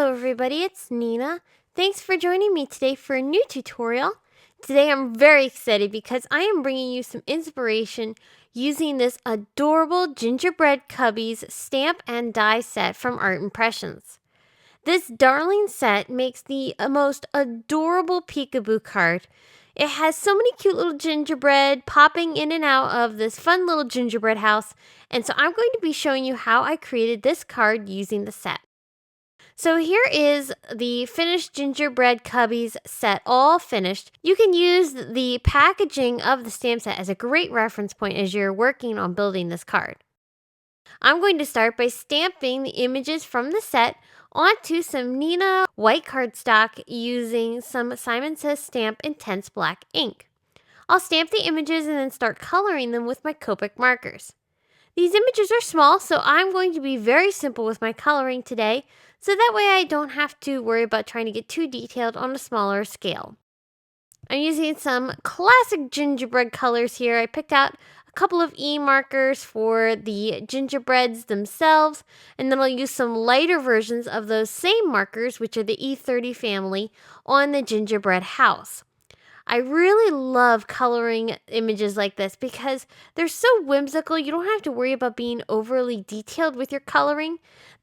Hello everybody, it's Nina. Thanks for joining me today for a new tutorial. Today I'm very excited because I am bringing you some inspiration using this adorable Gingerbread Cubbies stamp and die set from Art Impressions. This darling set makes the most adorable peekaboo card. It has so many cute little gingerbread popping in and out of this fun little gingerbread house, and so I'm going to be showing you how I created this card using the set. So here is the finished Gingerbread Cubbies set, all finished. You can use the packaging of the stamp set as a great reference point as you're working on building this card. I'm going to start by stamping the images from the set onto some Nina white cardstock using some Simon Says Stamp Intense Black ink. I'll stamp the images and then start coloring them with my Copic markers. These images are small, so I'm going to be very simple with my coloring today, so that way I don't have to worry about trying to get too detailed on a smaller scale. I'm using some classic gingerbread colors here. I picked out a couple of E markers for the gingerbreads themselves, and then I'll use some lighter versions of those same markers, which are the E30 family, on the gingerbread house. I really love coloring images like this because they're so whimsical. You don't have to worry about being overly detailed with your coloring.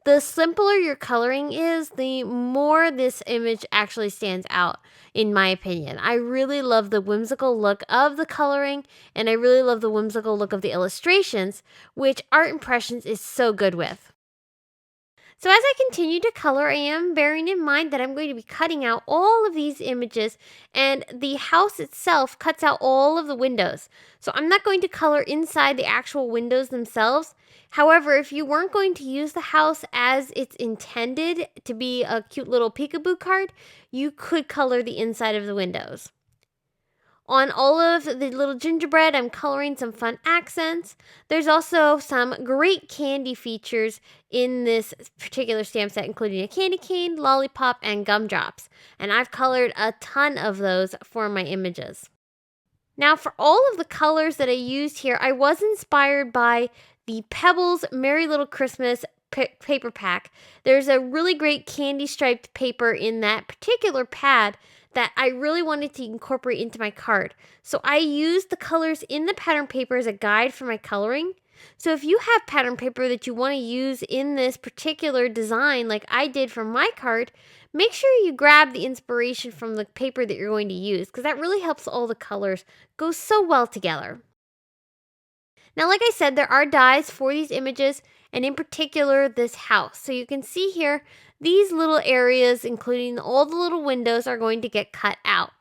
The simpler your coloring is, the more this image actually stands out, in my opinion. I really love the whimsical look of the coloring, and I really love the whimsical look of the illustrations, which Art Impressions is so good with. So as I continue to color, I am bearing in mind that I'm going to be cutting out all of these images, and the house itself cuts out all of the windows. So I'm not going to color inside the actual windows themselves. However, if you weren't going to use the house as it's intended to be a cute little peekaboo card, you could color the inside of the windows. On all of the little gingerbread, I'm coloring some fun accents. There's also some great candy features in this particular stamp set, including a candy cane, lollipop, and gumdrops. And I've colored a ton of those for my images. Now, for all of the colors that I used here, I was inspired by the Pebbles Merry Little Christmas paper pack. There's a really great candy striped paper in that particular pad that I really wanted to incorporate into my card. So I used the colors in the pattern paper as a guide for my coloring. So if you have pattern paper that you want to use in this particular design like I did for my card, make sure you grab the inspiration from the paper that you're going to use, because that really helps all the colors go so well together. Now, like I said, there are dies for these images, and in particular this house. So you can see here, these little areas, including all the little windows, are going to get cut out.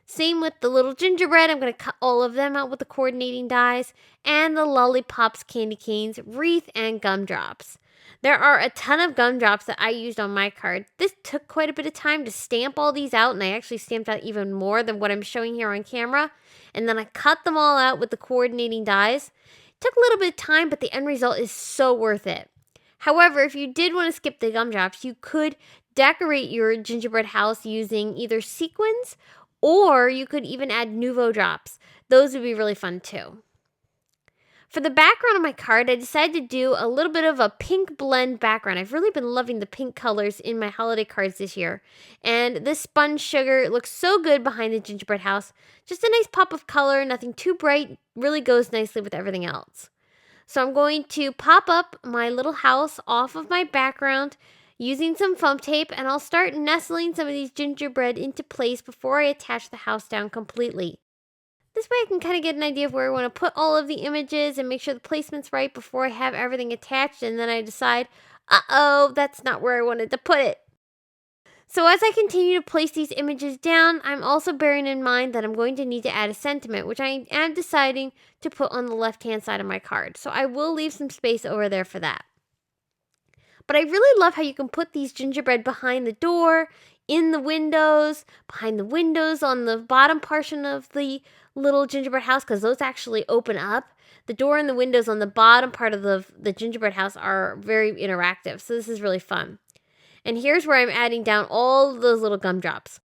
Same with the little gingerbread. I'm going to cut all of them out with the coordinating dies, and the lollipops, candy canes, wreath, and gumdrops. There are a ton of gumdrops that I used on my card. This took quite a bit of time to stamp all these out, and I actually stamped out even more than what I'm showing here on camera. And then I cut them all out with the coordinating dies. It took a little bit of time, but the end result is so worth it. However, if you did want to skip the gumdrops, you could decorate your gingerbread house using either sequins, or you could even add Nuvo drops. Those would be really fun too. For the background of my card, I decided to do a little bit of a pink blend background. I've really been loving the pink colors in my holiday cards this year. And this spun sugar looks so good behind the gingerbread house. Just a nice pop of color, nothing too bright, really goes nicely with everything else. So I'm going to pop up my little house off of my background using some foam tape, and I'll start nestling some of these gingerbread into place before I attach the house down completely. This way I can kind of get an idea of where I want to put all of the images and make sure the placement's right before I have everything attached, and then I decide, uh-oh, that's not where I wanted to put it. So as I continue to place these images down, I'm also bearing in mind that I'm going to need to add a sentiment, which I am deciding to put on the left-hand side of my card. So I will leave some space over there for that. But I really love how you can put these gingerbread behind the door, in the windows, behind the windows, on the bottom portion of the little gingerbread house, because those actually open up. The door and the windows on the bottom part of the gingerbread house are very interactive, so this is really fun. And here's where I'm adding down all of those little gumdrops.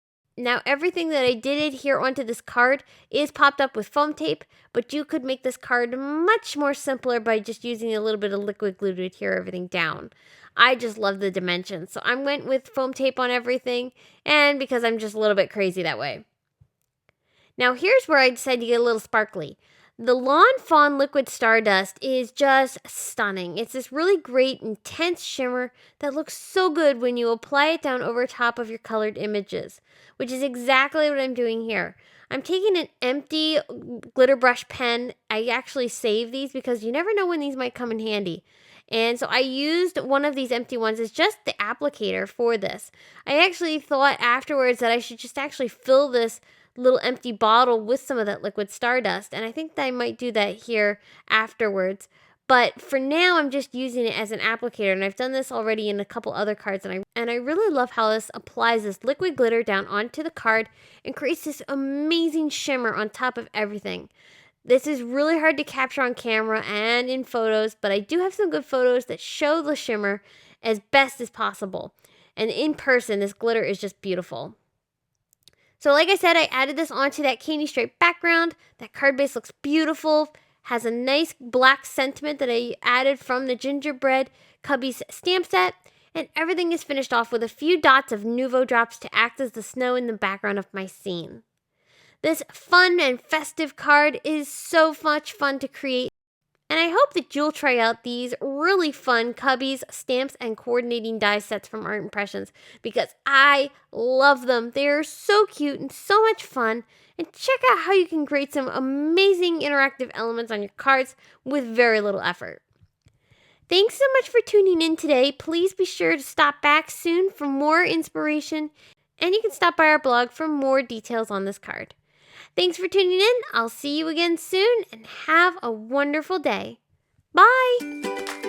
Now everything that I did here onto this card is popped up with foam tape, but you could make this card much more simpler by just using a little bit of liquid glue to adhere everything down. I just love the dimensions, so I went with foam tape on everything, and because I'm just a little bit crazy that way. Now here's where I decided to get a little sparkly. The Lawn Fawn Liquid Stardust is just stunning. It's this really great, intense shimmer that looks so good when you apply it down over top of your colored images, which is exactly what I'm doing here. I'm taking an empty glitter brush pen. I actually save these because you never know when these might come in handy. And so I used one of these empty ones as just the applicator for this. I actually thought afterwards that I should just actually fill this little empty bottle with some of that liquid stardust, and I think that I might do that here afterwards. But for now, I'm just using it as an applicator, and I've done this already in a couple other cards, and I really love how this applies this liquid glitter down onto the card and creates this amazing shimmer on top of everything. This is really hard to capture on camera and in photos, but I do have some good photos that show the shimmer as best as possible. And in person, this glitter is just beautiful. So like I said, I added this onto that candy stripe background. That card base looks beautiful. Has a nice black sentiment that I added from the Gingerbread Cubbies stamp set. And everything is finished off with a few dots of Nuvo drops to act as the snow in the background of my scene. This fun and festive card is so much fun to create. And I hope that you'll try out these really fun Cubbies, stamps, and coordinating die sets from Art Impressions because I love them. They are so cute and so much fun. And check out how you can create some amazing interactive elements on your cards with very little effort. Thanks so much for tuning in today. Please be sure to stop back soon for more inspiration. And you can stop by our blog for more details on this card. Thanks for tuning in. I'll see you again soon and have a wonderful day. Bye!